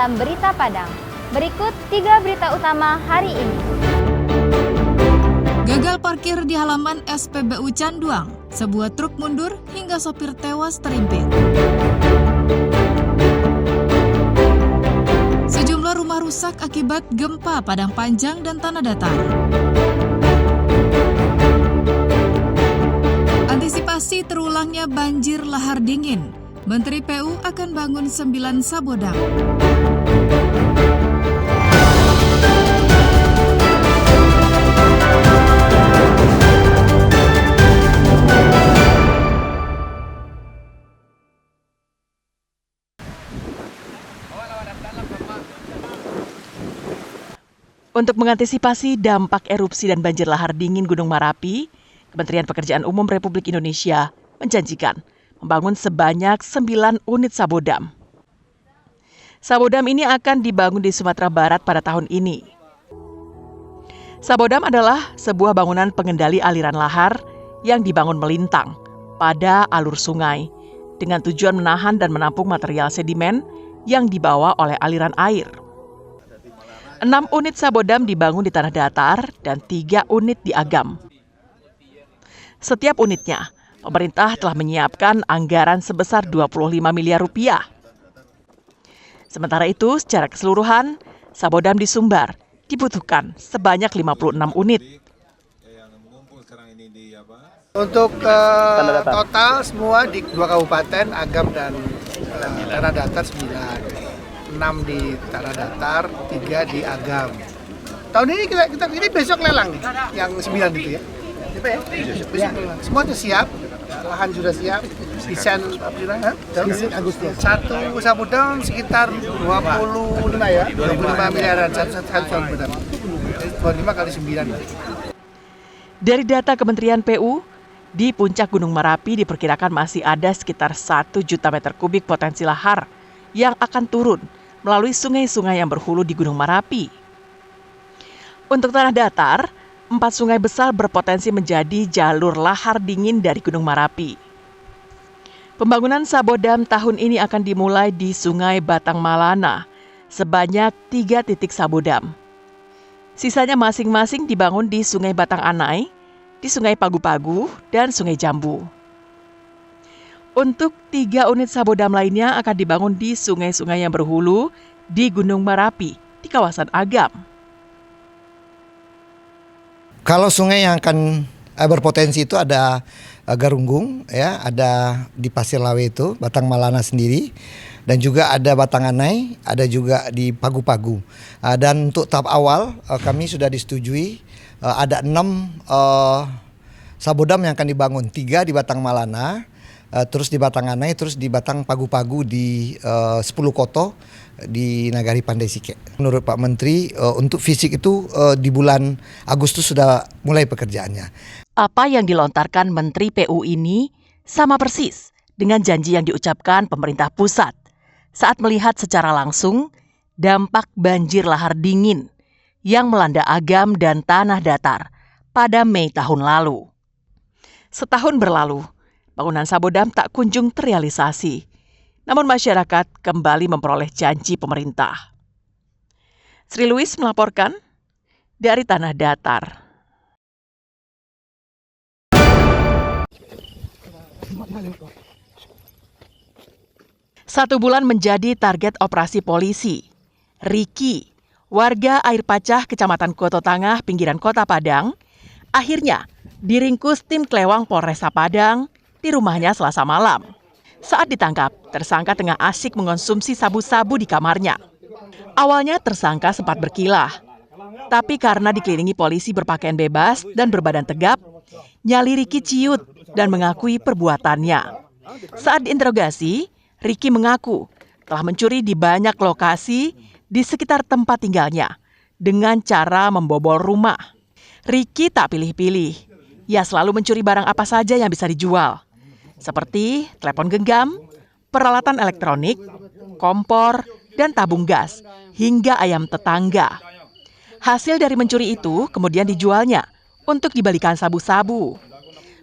dalam Berita Padang. Berikut 3 berita utama hari ini. Gagal parkir di halaman SPBU Canduang, sebuah truk mundur hingga sopir tewas terimpit. Sejumlah rumah rusak akibat gempa Padang Panjang dan tanah datar. Antisipasi terulangnya banjir lahar dingin, Menteri PU akan bangun 9 sabodam. Untuk mengantisipasi dampak erupsi dan banjir lahar dingin Gunung Merapi, Kementerian Pekerjaan Umum Republik Indonesia menjanjikan membangun sebanyak 9 unit sabodam. Sabodam ini akan dibangun di Sumatera Barat pada tahun ini. Sabodam adalah sebuah bangunan pengendali aliran lahar yang dibangun melintang pada alur sungai dengan tujuan menahan dan menampung material sedimen yang dibawa oleh aliran air. 6 unit sabodam dibangun di tanah datar dan 3 unit di Agam. Setiap unitnya, pemerintah telah menyiapkan anggaran sebesar 25 miliar rupiah. Sementara itu, secara keseluruhan, sabodam di Sumbar dibutuhkan sebanyak 56 unit. Untuk total semua di 2 kabupaten, Agam dan tanah datar 9. 6 di tanah datar, 3 di Agam. Tahun ini kita ini besok lelang nih, yang 9 itu ya. Semua sudah siap, lahan sudah siap, desain Agustus. Satu sabodam sekitar 25 ya, 25 miliaran satu sabodam. 25 kali 9. Dari data Kementerian PU, di puncak Gunung Merapi diperkirakan masih ada sekitar 1 juta meter kubik potensi lahar yang akan turun melalui sungai-sungai yang berhulu di Gunung Merapi. Untuk tanah datar, 4 sungai besar berpotensi menjadi jalur lahar dingin dari Gunung Merapi. Pembangunan sabodam tahun ini akan dimulai di Sungai Batang Malana, sebanyak 3 titik sabodam. Sisanya masing-masing dibangun di Sungai Batang Anai, di Sungai Pagu-Pagu, dan Sungai Jambu. Untuk 3 unit sabodam lainnya akan dibangun di sungai-sungai yang berhulu di Gunung Merapi, di kawasan Agam. Kalau sungai yang akan berpotensi itu ada Garunggung, ya, ada di Pasir Lawe itu, Batang Malana sendiri, dan juga ada Batang Anai, ada juga di Pagu-Pagu. Dan untuk tahap awal kami sudah disetujui ada 6 sabodam yang akan dibangun, 3 di Batang Malana, terus di Batang Anai, terus di Batang Pagu-Pagu di 10 koto di Nagari Pandai Sike. Menurut Pak Menteri, untuk fisik itu di bulan Agustus sudah mulai pekerjaannya. Apa yang dilontarkan Menteri PU ini sama persis dengan janji yang diucapkan pemerintah pusat saat melihat secara langsung dampak banjir lahar dingin yang melanda Agam dan tanah datar pada Mei tahun lalu. Setahun berlalu, bangunan sabodam tak kunjung terrealisasi, namun masyarakat kembali memperoleh janji pemerintah. Sri Louis melaporkan dari tanah datar. Satu bulan menjadi target operasi polisi. Riki, warga Air Pacah, Kecamatan Koto Tangah, pinggiran Kota Padang, akhirnya diringkus tim Klewang Polresta Padang di rumahnya Selasa malam. Saat ditangkap, tersangka tengah asyik mengonsumsi sabu-sabu di kamarnya. Awalnya tersangka sempat berkilah, tapi karena dikelilingi polisi berpakaian bebas dan berbadan tegap, nyali Riki ciut dan mengakui perbuatannya. Saat diinterogasi, Riki mengaku telah mencuri di banyak lokasi di sekitar tempat tinggalnya dengan cara membobol rumah. Riki tak pilih-pilih, ia selalu mencuri barang apa saja yang bisa dijual, seperti telepon genggam, peralatan elektronik, kompor, dan tabung gas, hingga ayam tetangga. Hasil dari mencuri itu kemudian dijualnya untuk dibalikan sabu-sabu.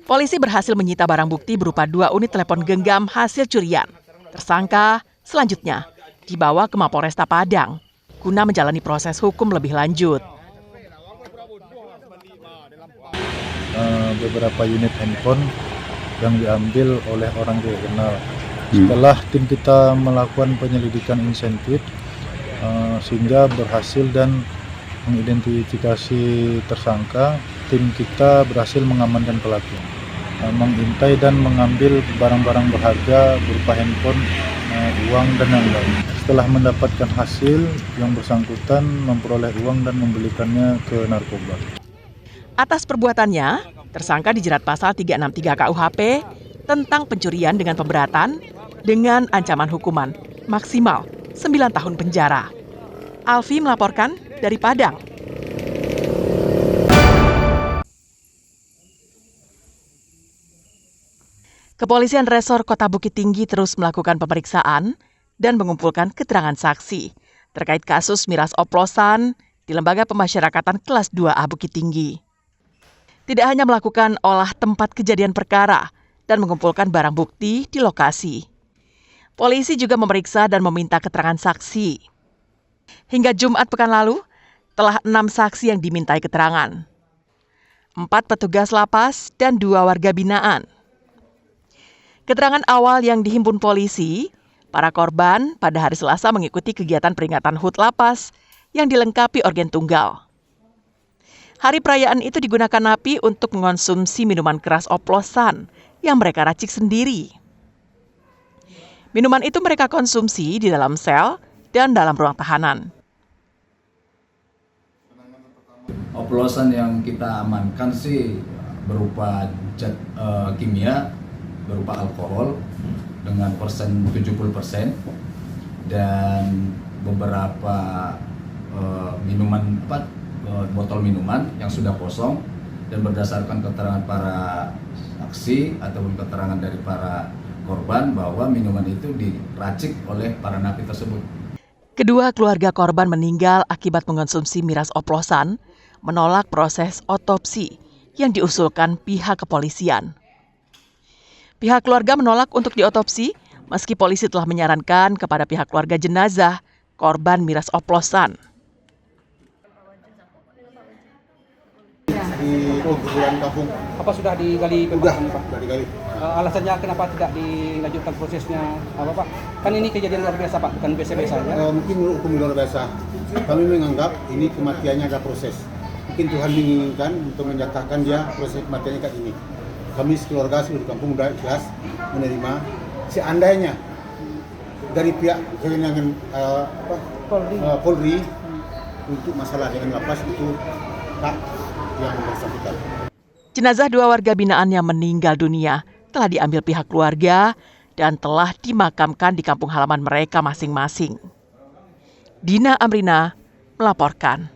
Polisi berhasil menyita barang bukti berupa 2 unit telepon genggam hasil curian. Tersangka selanjutnya dibawa ke Mapolresta Padang guna menjalani proses hukum lebih lanjut. Beberapa unit handphone yang diambil oleh orang tidak kenal. Setelah tim kita melakukan penyelidikan insentif, sehingga berhasil dan mengidentifikasi tersangka, tim kita berhasil mengamankan pelaku, mengintai dan mengambil barang-barang berharga berupa handphone, uang dan lain-lain. Setelah mendapatkan hasil, yang bersangkutan memperoleh uang dan membelikannya ke narkoba. Atas perbuatannya, tersangka dijerat pasal 363 KUHP tentang pencurian dengan pemberatan dengan ancaman hukuman maksimal 9 tahun penjara. Alfi melaporkan dari Padang. Kepolisian Resor Kota Bukit Tinggi terus melakukan pemeriksaan dan mengumpulkan keterangan saksi terkait kasus miras oplosan di Lembaga Pemasyarakatan Kelas 2A Bukit Tinggi. Tidak hanya melakukan olah tempat kejadian perkara dan mengumpulkan barang bukti di lokasi. Polisi juga memeriksa dan meminta keterangan saksi. Hingga Jumat pekan lalu, telah 6 saksi yang dimintai keterangan. 4 petugas lapas dan 2 warga binaan. Keterangan awal yang dihimpun polisi, para korban pada hari Selasa mengikuti kegiatan peringatan HUT lapas yang dilengkapi organ tunggal. Hari perayaan itu digunakan napi untuk mengonsumsi minuman keras oplosan yang mereka racik sendiri. Minuman itu mereka konsumsi di dalam sel dan dalam ruang tahanan. Oplosan yang kita amankan sih berupa zat kimia, berupa alkohol dengan persen 70% dan beberapa botol minuman yang sudah kosong, dan berdasarkan keterangan para saksi ataupun keterangan dari para korban bahwa minuman itu diracik oleh para napi tersebut. Kedua keluarga korban meninggal akibat mengonsumsi miras oplosan, menolak proses otopsi yang diusulkan pihak kepolisian. Pihak keluarga menolak untuk diotopsi, meski polisi telah menyarankan kepada pihak keluarga jenazah korban miras oplosan. Di bulan kampung. Apa sudah digali Pak? Sudah digali. Alasannya kenapa tidak dilanjutkan prosesnya, apa Pak? Kan ini kejadian luar biasa Pak, bukan biasa-biasa ya? Mungkin hukum luar biasa. Kami menganggap ini kematiannya ada proses. Mungkin Tuhan menginginkan untuk menyatakan dia proses kematiannya kayak ini. Kami sekeluarga seluruh kampung sudah ikhlas menerima seandainya dari pihak kewenangan Polri untuk masalah dengan lapas itu tak yang bersangkutan. Jenazah 2 warga binaan yang meninggal dunia telah diambil pihak keluarga dan telah dimakamkan di kampung halaman mereka masing-masing. Dina Amrina melaporkan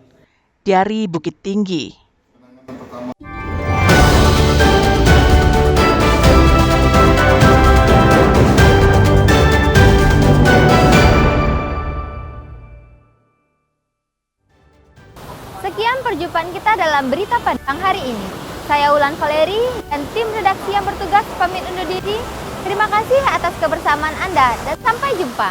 dari Bukit Tinggi. Sekian perjumpaan kita dalam Berita Padang hari ini. Saya Ulan Valeri dan tim redaksi yang bertugas pamit undur diri. Terima kasih atas kebersamaan Anda dan sampai jumpa.